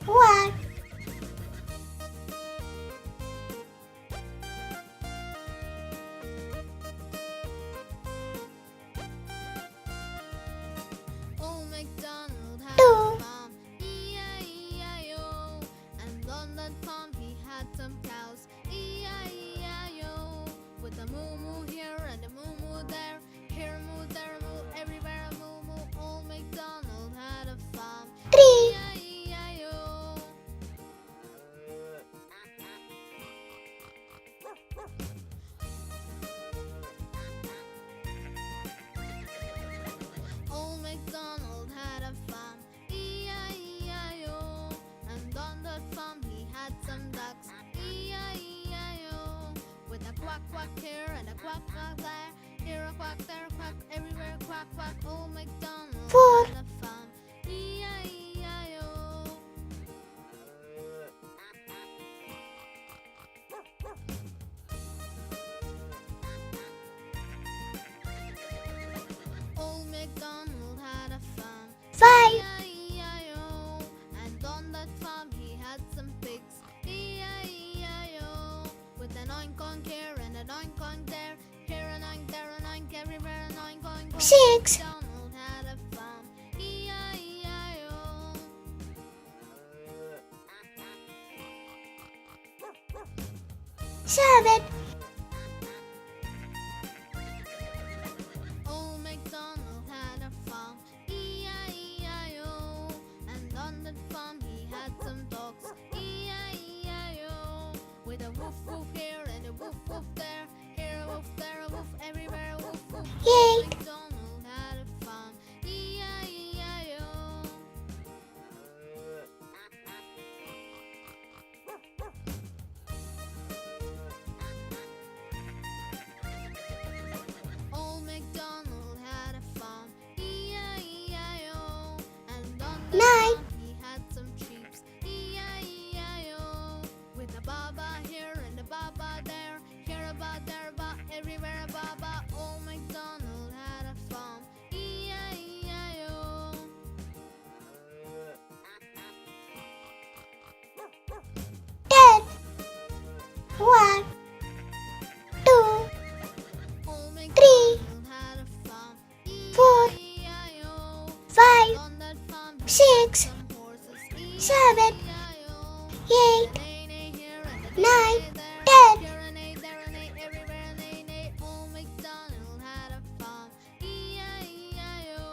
What? Old MacDonald had a Two. farm, E-I-E-I-O. And on that farm he had some cows, E-I-E-I-O. With a moo-moo here and a moo-moo there, here a moo, there a moo, everywhere a moo-moo. Old MacDonald had a farm, Three. E-I-E-I-O. Old MacDonald had a farm, E-I-E-I-O. And on that farm he had some ducks, E-I-E-I-O. With a quack quack here and a quack quack there, here a quack, there a quack, everywhere a quack quack. Old MacDonald Four. had a farm, E-I-E-I-O. Old MacDonald had a farm, 5. E-I-E-I-O. And on that farm he had some pigs, E-I-E-I-O. With an oink oink here and an oink oink there, here an oink, there an oink, everywhere an oink oink. Old 6. MacDonald had a farm, E-I-E-I-O. 7. Old MacDonald had a farm, E-I-E-I-O. And on that farm he had some dogs, E-I-E-I-O. With a woof woof here and a woof woof there, here a woof, there a woof, everywhere a woof woof. Old 8. MacDonald had a farm, E-I-E-I-O. 'Old MacDonald had a farm, E-I-E-I-O. And on the 9. farm he had some sheep, E-I-E-I-O. With a baba here and a baba there, here a ba, there a ba, everywhere a baba. Old MacDonald had a farm, E-I-E-I-O. 10. 1. 2. Old Three. MacDonald had a farm, 4. E-I-E-I-O. 5. On that farm he had 6. some horses, 7. E-I-E-I-O. 8. An A, nay here and a 9. nay there, 10. here a nay, there a nay, everywhere a nay, nay. Old MacDonald had a farm, E-I-E-I-O.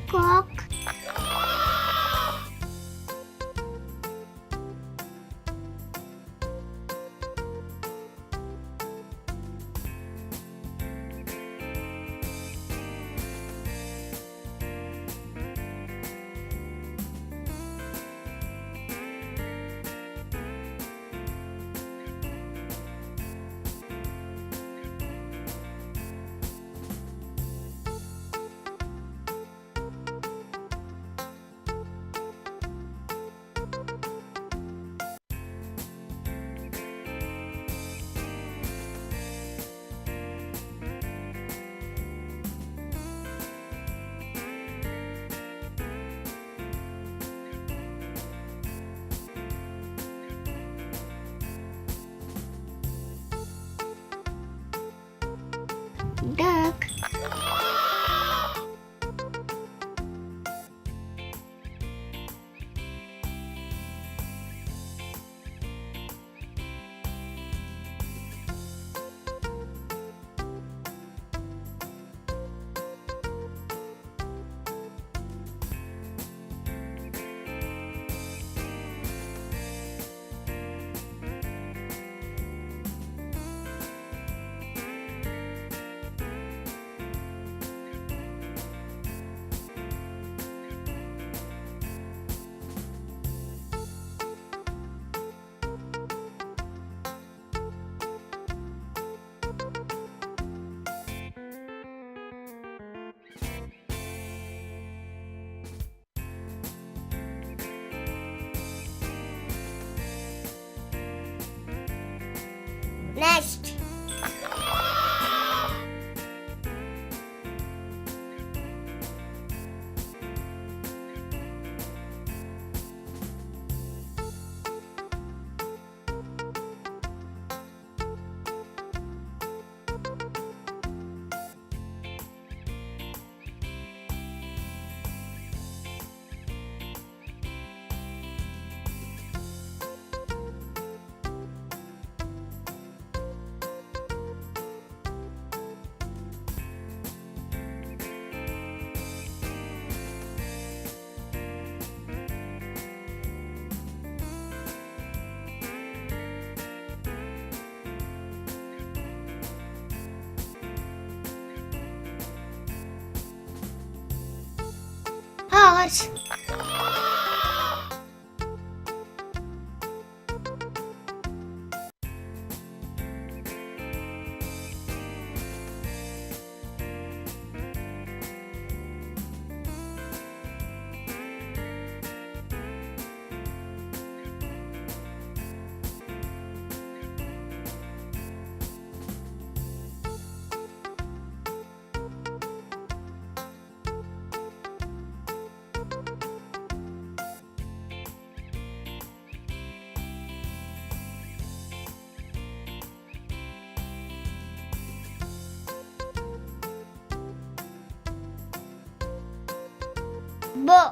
Cock. Next. Horse. Bow.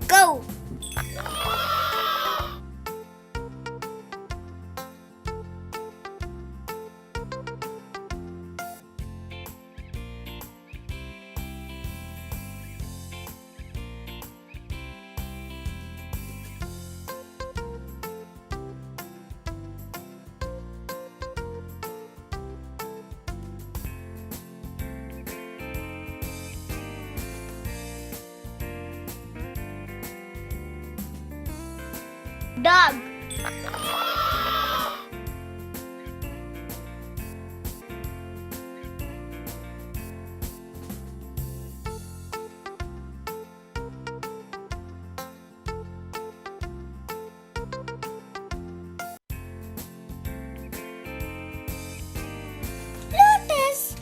Go. Dog. Lotus.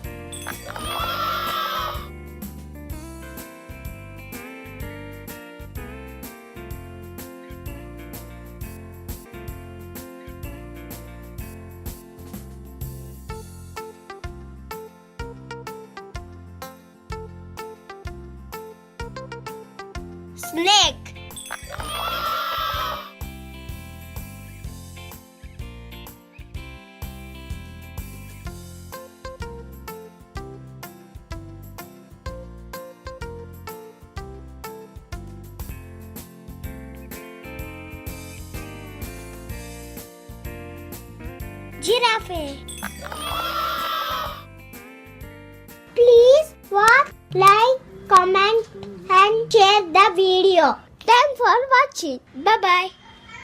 Snake. Giraffe. Please watch, like, comment and share the video. Thanks for watching. Bye bye.